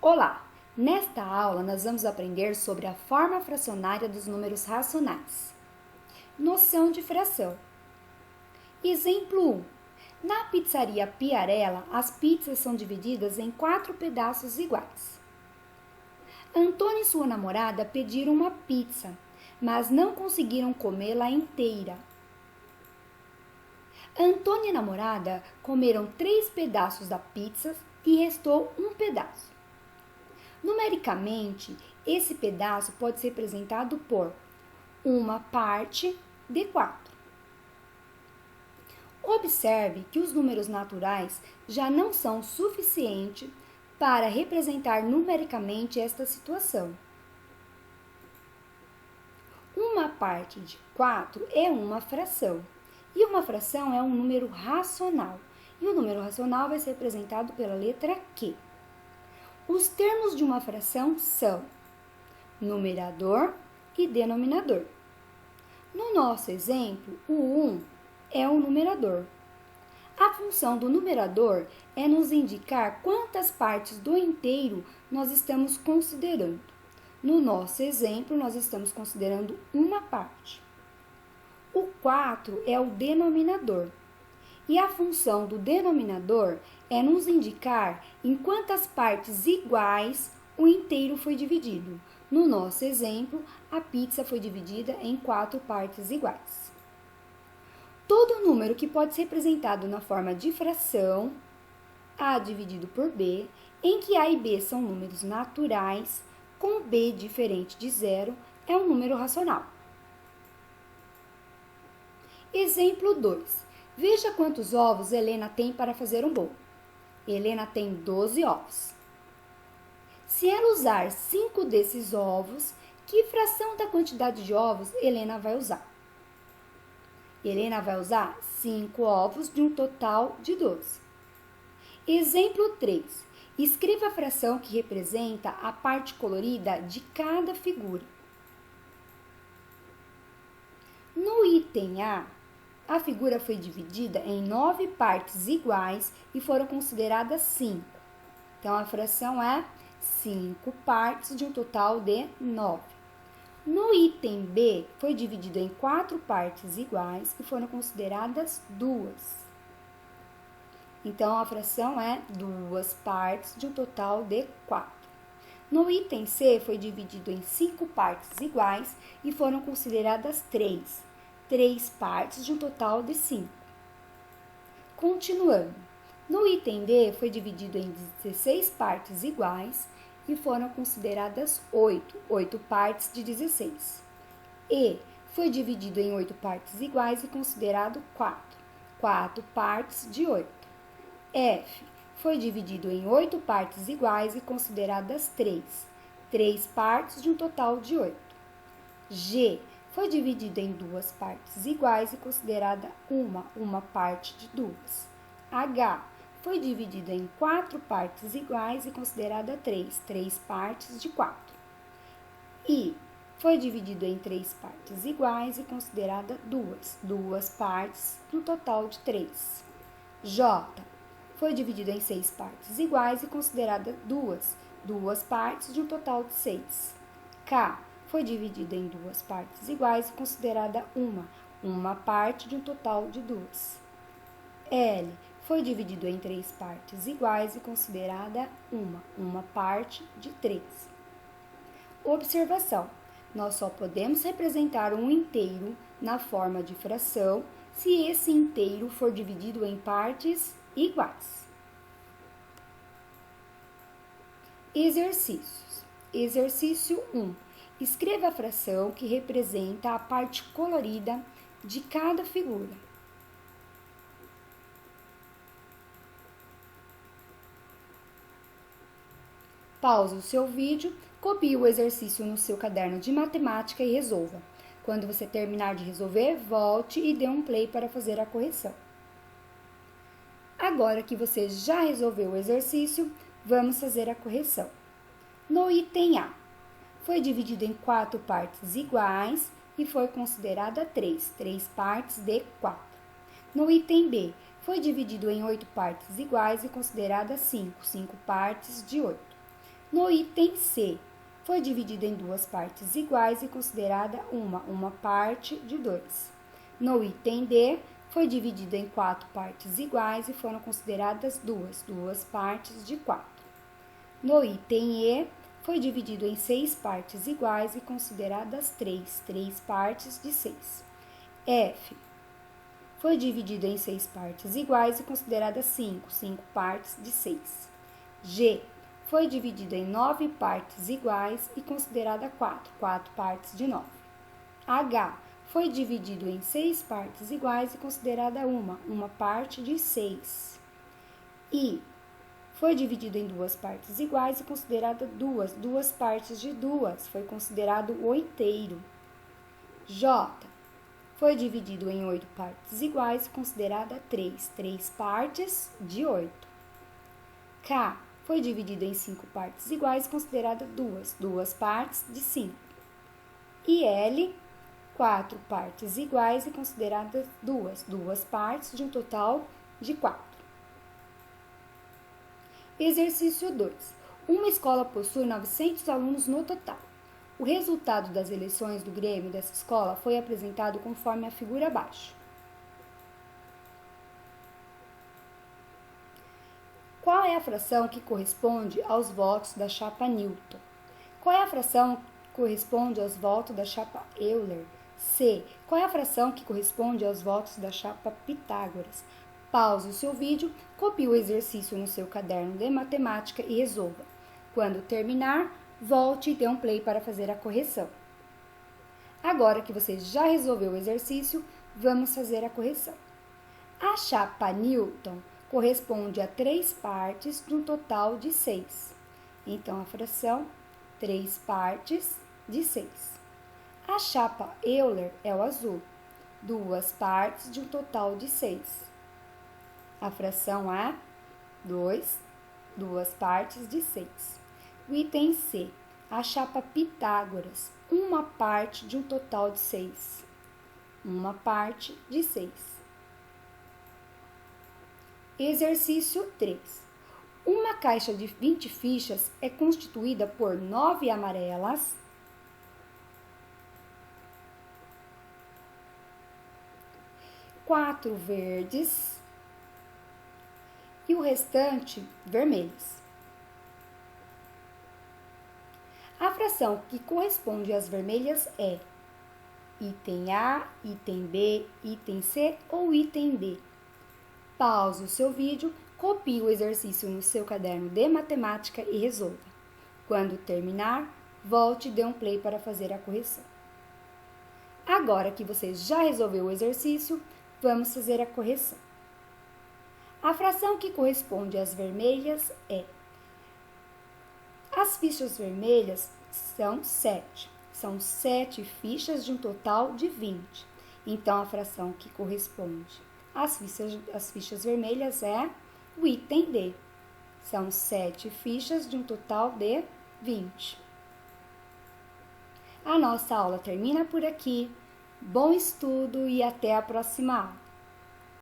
Olá! Nesta aula, nós vamos aprender sobre a forma fracionária dos números racionais. Noção de fração. Exemplo 1. Na pizzaria Piarella, as pizzas são divididas em 4 pedaços iguais. Antônio e sua namorada pediram uma pizza, mas não conseguiram comê-la inteira. Antônio e a namorada comeram 3 pedaços da pizza e restou um pedaço. Numericamente, esse pedaço pode ser representado por uma parte de 4. Observe que os números naturais já não são suficientes para representar numericamente esta situação. Uma parte de 4 é uma fração, e uma fração é um número racional, e o número racional vai ser representado pela letra Q. Os termos de uma fração são numerador e denominador. No nosso exemplo, o 1 é o numerador. A função do numerador é nos indicar quantas partes do inteiro nós estamos considerando. No nosso exemplo, nós estamos considerando uma parte. O 4 é o denominador. E a função do denominador é nos indicar em quantas partes iguais o inteiro foi dividido. No nosso exemplo, a pizza foi dividida em 4 partes iguais. Todo número que pode ser representado na forma de fração, A dividido por B, em que A e B são números naturais, com B diferente de zero, é um número racional. Exemplo 2. Veja quantos ovos Helena tem para fazer um bolo. Helena tem 12 ovos. Se ela usar 5 desses ovos, que fração da quantidade de ovos Helena vai usar? Helena vai usar 5 ovos de um total de 12. Exemplo 3. Escreva a fração que representa a parte colorida de cada figura. No item A figura foi dividida em 9 partes iguais e foram consideradas 5. Então, a fração é 5 partes de um total de 9. No item B, foi dividido em 4 partes iguais e foram consideradas 2. Então, a fração é 2 partes de um total de 4. No item C, foi dividido em 5 partes iguais e foram consideradas 3 partes de um total de 5. Continuando. No item D, foi dividido em 16 partes iguais e foram consideradas 8 partes de 16. E foi dividido em 8 partes iguais e considerado 4 partes de 8. F foi dividido em 8 partes iguais e consideradas 3 partes de um total de 8. G foi dividido em 2 partes iguais e considerada uma parte de 2. H foi dividido em 4 partes iguais e considerada 3 partes de 4. I foi dividido em 3 partes iguais e considerada 2 partes no total de 3. J foi dividido em 6 partes iguais e considerada 2 partes de um total de 6. K foi dividido em 2 partes iguais e considerada uma parte de um total de 2. L foi dividido em 3 partes iguais e considerada uma parte de 3. Observação: nós só podemos representar um inteiro na forma de fração se esse inteiro for dividido em partes iguais. Exercícios. Exercício 1. Escreva a fração que representa a parte colorida de cada figura. Pause o seu vídeo, copie o exercício no seu caderno de matemática e resolva. Quando você terminar de resolver, volte e dê um play para fazer a correção. Agora que você já resolveu o exercício, vamos fazer a correção. No item A, foi dividido em 4 partes iguais e foi considerada 3 partes de 4. No item B, foi dividido em 8 partes iguais e considerada 5 partes de 8. No item C, foi dividido em 2 partes iguais e considerada uma parte de 2. No item D, foi dividido em 4 partes iguais e foram consideradas duas partes de 4. No item E, foi dividido em 6 partes iguais e consideradas 3 partes de 6. F, foi dividido em 6 partes iguais e consideradas 5 partes de 6. G, foi dividido em 9 partes iguais e considerada 4 partes de 9. H, foi dividido em 6 partes iguais e considerada uma parte de 6. I, foi dividido em 2 partes iguais e considerada duas partes de 2. Foi considerado o inteiro. J, foi dividido em 8 partes iguais e considerada 3 partes de 8. K, foi dividido em 5 partes iguais e considerada duas partes de 5. E L, 4 partes iguais e consideradas duas partes de um total de 4. Exercício 2. Uma escola possui 900 alunos no total. O resultado das eleições do Grêmio dessa escola foi apresentado conforme a figura abaixo. Qual é a fração que corresponde aos votos da chapa Newton? Qual é a fração que corresponde aos votos da chapa Euler? C. Qual é a fração que corresponde aos votos da chapa Pitágoras? Pause o seu vídeo, copie o exercício no seu caderno de matemática e resolva. Quando terminar, volte e dê um play para fazer a correção. Agora que você já resolveu o exercício, vamos fazer a correção. A chapa Newton corresponde a 3 partes de um total de 6. Então, a fração 3 partes de 6. A chapa Euler é o azul, 2 partes de um total de 6. A fração é 2 partes de 6. O item C, a chapa Pitágoras, 1 parte de um total de 6. 1 parte de 6. Exercício 3. Uma caixa de 20 fichas é constituída por 9 amarelas, 4 verdes e o restante vermelhos. A fração que corresponde às vermelhas é item A, item B, item C ou item D. Pause o seu vídeo, copie o exercício no seu caderno de matemática e resolva. Quando terminar, volte e dê um play para fazer a correção. Agora que você já resolveu o exercício, vamos fazer a correção. A fração que corresponde às vermelhas é: as fichas vermelhas são 7. São 7 fichas de um total de 20. Então, a fração que corresponde às fichas vermelhas é o item D. São 7 fichas de um total de 20. A nossa aula termina por aqui. Bom estudo e até a próxima aula.